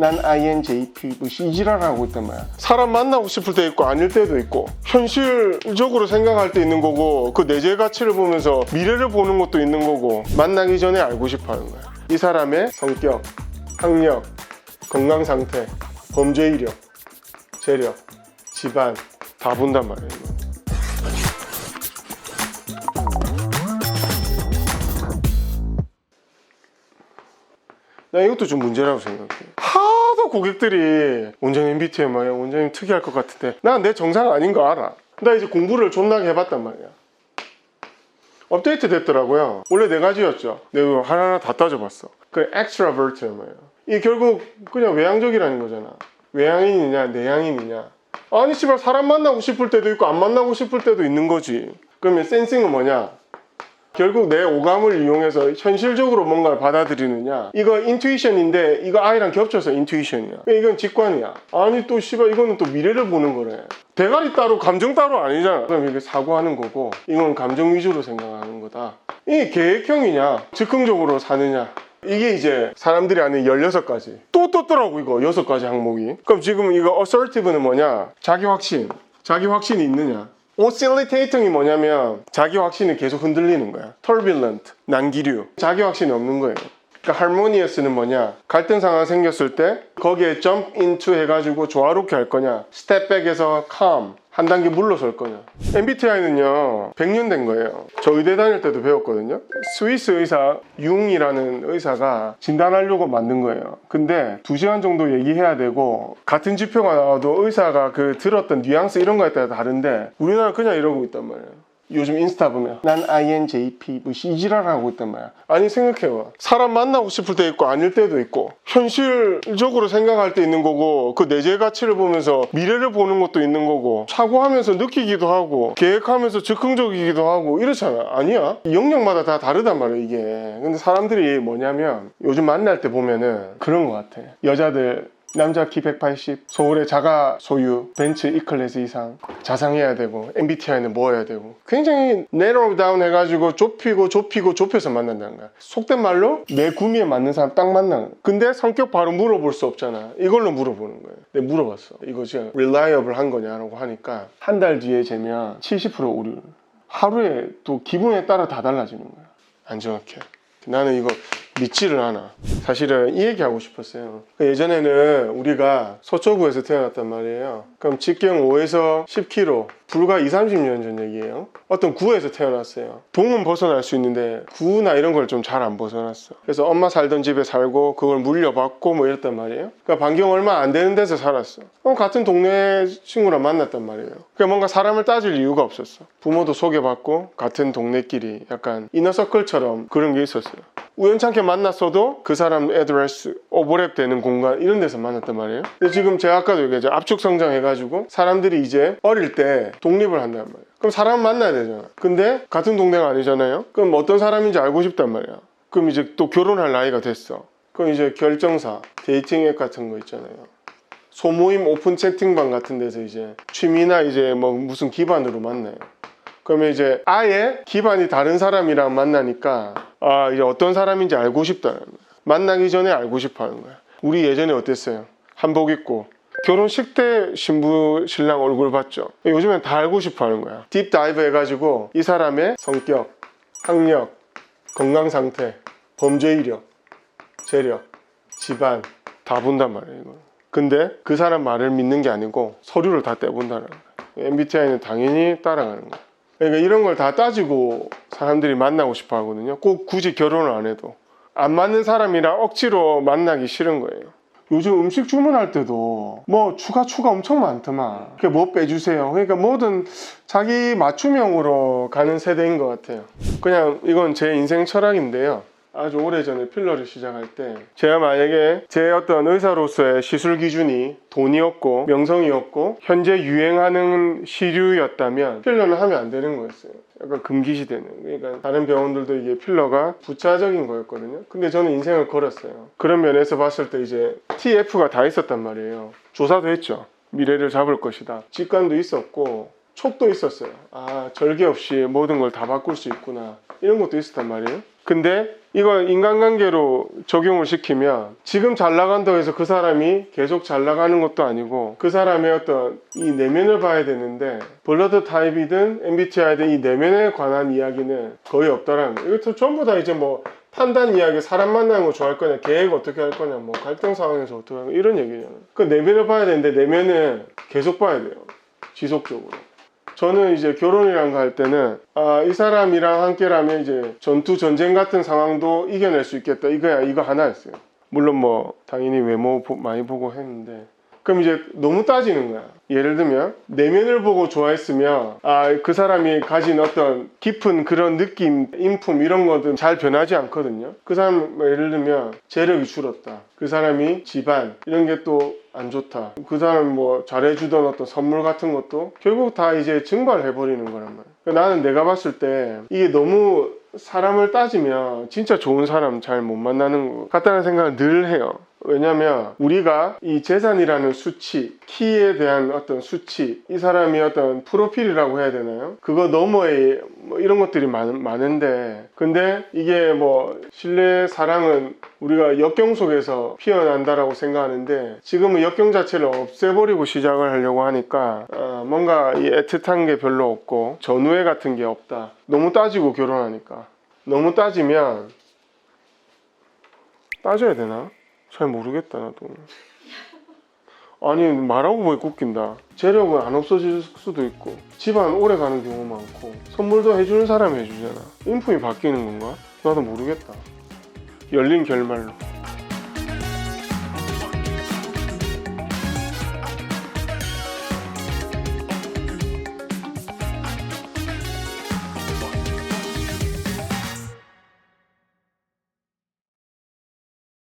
난 INJP 뭐 이지랄하고 있단 말이야. 사람 만나고 싶을 때 있고 아닐 때도 있고 현실적으로 생각할 때 있는 거고 그 내재 가치를 보면서 미래를 보는 것도 있는 거고 만나기 전에 알고 싶어 하는 거야. 이 사람의 성격, 학력, 건강 상태, 범죄 이력, 재력, 집안 다 본단 말이야. 이거. 나 이것도 좀 문제라고 생각해. 하도 고객들이 원장님 MBTI 뭐야? 원장님 특이할 것 같은데 난 내 정상 아닌 거 알아. 나 이제 공부를 존나게 해봤단 말이야. 업데이트 됐더라고요. 원래 4가지였죠. 내가 하나하나 다 따져봤어. 그 extrovert는 뭐예요? 이게 결국 그냥 외향적이라는 거잖아. 외향인이냐 내향인이냐. 아니 씨발 사람 만나고 싶을 때도 있고 안 만나고 싶을 때도 있는 거지. 그러면 센싱은 뭐냐? 결국 내 오감을 이용해서 현실적으로 뭔가를 받아들이느냐. 이거 인투이션인데 이거 아이랑 겹쳐서 인투이션이야. 이건 직관이야. 아니 또 씨발 이거는 또 미래를 보는 거래. 대가리 따로 감정 따로 아니잖아. 그럼 이게 사고하는 거고 이건 감정 위주로 생각하는 거다. 이게 계획형이냐 즉흥적으로 사느냐. 이게 이제 사람들이 아는 16가지 또 떴더라고 이거 6가지 항목이. 그럼 지금 이거 assertive는 뭐냐? 자기 확신이 있느냐. oscillating이 뭐냐면 자기 확신이 계속 흔들리는 거야. turbulent, 난기류. 자기 확신이 없는 거예요. 그러니까 harmonious는 뭐냐? 갈등 상황 생겼을 때 거기에 jump into 해가지고 조화롭게 할 거냐? step back에서 calm, 한 단계 물러설 거냐? MBTI는요 100년 된 거예요. 저 의대 다닐 때도 배웠거든요. 스위스 의사 융이라는 의사가 진단하려고 만든 거예요. 근데 2시간 정도 얘기해야 되고 같은 지표가 나와도 의사가 그 들었던 뉘앙스 이런 거에 따라 다른데 우리나라 그냥 이러고 있단 말이에요. 요즘 인스타 보면 난 INJP 뭐 이지랄하고 있단 말이야. 아니 생각해봐. 사람 만나고 싶을 때 있고 아닐 때도 있고 현실적으로 생각할 때 있는 거고 그 내재 가치를 보면서 미래를 보는 것도 있는 거고 사고하면서 느끼기도 하고 계획하면서 즉흥적이기도 하고 이렇잖아. 아니야. 영역마다 다 다르단 말이야 이게. 근데 사람들이 뭐냐면 요즘 만날 때 보면은 그런 거 같아. 여자들 남자 키 180, 서울에 자가 소유, 벤츠 E클래스 이상, 자상해야 되고 MBTI는 뭐 해야 되고 굉장히 narrow down 해가지고 좁혀서 만난다는 거야. 속된 말로 내 구미에 맞는 사람 딱 만나는 거야. 근데 성격 바로 물어볼 수 없잖아. 이걸로 물어보는 거예요. 내가 물어봤어. 이거 진짜 reliable 한 거냐라고 하니까 한 달 뒤에 재면 70% 오류. 하루에 또 기분에 따라 다 달라지는 거야. 안 정확해. 나는 이거 믿지를 않아. 사실은 이 얘기 하고 싶었어요. 예전에는 우리가 서초구에서 태어났단 말이에요. 그럼 직경 5에서 10km 불과 20-30년 전 얘기예요. 어떤 구에서 태어났어요. 동은 벗어날 수 있는데 구나 이런 걸 좀 잘 안 벗어났어. 그래서 엄마 살던 집에 살고 그걸 물려받고 뭐 이랬단 말이에요. 그러니까 반경 얼마 안 되는 데서 살았어. 그럼 같은 동네 친구랑 만났단 말이에요. 그러니까 뭔가 사람을 따질 이유가 없었어. 부모도 소개받고 같은 동네끼리 약간 이너서클처럼 그런 게 있었어요. 우연찮게 만났어도 그 사람 애드레스, 오버랩 되는 공간 이런 데서 만났단 말이에요. 근데 지금 제가 아까도 얘기했죠. 압축 성장해가지고 사람들이 이제 어릴 때 독립을 한단 말이에요. 그럼 사람 만나야 되잖아. 근데 같은 동네가 아니잖아요. 그럼 어떤 사람인지 알고 싶단 말이야. 그럼 이제 또 결혼할 나이가 됐어. 그럼 이제 결정사, 데이팅 앱 같은 거 있잖아요. 소모임 오픈 채팅방 같은 데서 이제 취미나 이제 뭐 무슨 기반으로 만나요. 그러면 이제 아예 기반이 다른 사람이랑 만나니까 아 이제 어떤 사람인지 알고 싶다는 거야. 만나기 전에 알고 싶어 하는 거야. 우리 예전에 어땠어요? 한복 입고 결혼식 때 신부 신랑 얼굴 봤죠? 요즘엔 다 알고 싶어 하는 거야. 딥 다이브 해가지고 이 사람의 성격, 학력, 건강 상태, 범죄 이력, 재력, 집안 다 본단 말이에요. 이거. 근데 그 사람 말을 믿는 게 아니고 서류를 다 떼본다는 거야. MBTI는 당연히 따라가는 거야. 그러니까 이런 걸 다 따지고 사람들이 만나고 싶어 하거든요. 꼭 굳이 결혼을 안 해도. 안 맞는 사람이랑 억지로 만나기 싫은 거예요. 요즘 음식 주문할 때도 뭐 추가 엄청 많더만. 뭐 빼주세요. 그러니까 뭐든 자기 맞춤형으로 가는 세대인 것 같아요. 그냥 이건 제 인생 철학인데요. 아주 오래전에 필러를 시작할 때 제가 만약에 제 어떤 의사로서의 시술 기준이 돈이었고 명성이었고 현재 유행하는 시류였다면 필러는 하면 안 되는 거였어요. 약간 금기시되는. 그러니까 다른 병원들도 이게 필러가 부차적인 거였거든요. 근데 저는 인생을 걸었어요. 그런 면에서 봤을 때 이제 TF가 다 있었단 말이에요. 조사도 했죠. 미래를 잡을 것이다. 직관도 있었고 촉도 있었어요. 아 절개 없이 모든 걸 다 바꿀 수 있구나. 이런 것도 있었단 말이에요. 근데 이거 인간관계로 적용을 시키면 지금 잘 나간다고 해서 그 사람이 계속 잘 나가는 것도 아니고 그 사람의 어떤 이 내면을 봐야 되는데 블러드 타입이든 MBTI든 이 내면에 관한 이야기는 거의 없다라는 거예요. 이것도 전부 다 이제 뭐 판단 이야기, 사람 만나는 거 좋아할 거냐, 계획 어떻게 할 거냐, 뭐 갈등 상황에서 어떻게 할 거냐 이런 얘기잖아요. 그 내면을 봐야 되는데 내면은 계속 봐야 돼요. 지속적으로. 저는 이제 결혼이란 거 할 때는 이 사람이랑 함께라면 이제 전투 전쟁 같은 상황도 이겨낼 수 있겠다 이거 하나였어요. 물론 뭐 당연히 외모 많이 보고 했는데 그럼 이제 너무 따지는 거야. 예를 들면 내면을 보고 좋아했으면 그 사람이 가진 어떤 깊은 그런 느낌, 인품 이런 것들은 잘 변하지 않거든요. 그 사람 뭐 예를 들면 재력이 줄었다. 그 사람이 집안 이런 게 또 안 좋다. 그 사람 뭐 잘해주던 어떤 선물 같은 것도 결국 다 이제 증발해버리는 거란 말이야. 나는 내가 봤을 때 이게 너무 사람을 따지면 진짜 좋은 사람 잘 못 만나는 것 같다는 생각을 늘 해요. 왜냐면 우리가 이 재산이라는 수치, 키에 대한 어떤 수치, 이 사람이 어떤 프로필이라고 해야 되나요? 그거 너머에 뭐 이런 것들이 많은데 근데 이게 뭐 신뢰 사랑은 우리가 역경 속에서 피어난다라고 생각하는데 지금은 역경 자체를 없애버리고 시작을 하려고 하니까 뭔가 이 애틋한 게 별로 없고 전우애 같은 게 없다. 너무 따지고 결혼하니까. 너무 따지면 따져야 되나? 잘 모르겠다 나도. 아니 말하고 보니 웃긴다. 재력은 안 없어질 수도 있고 집안 오래 가는 경우 많고 선물도 해주는 사람이 해주잖아. 인품이 바뀌는 건가? 나도 모르겠다. 열린 결말로.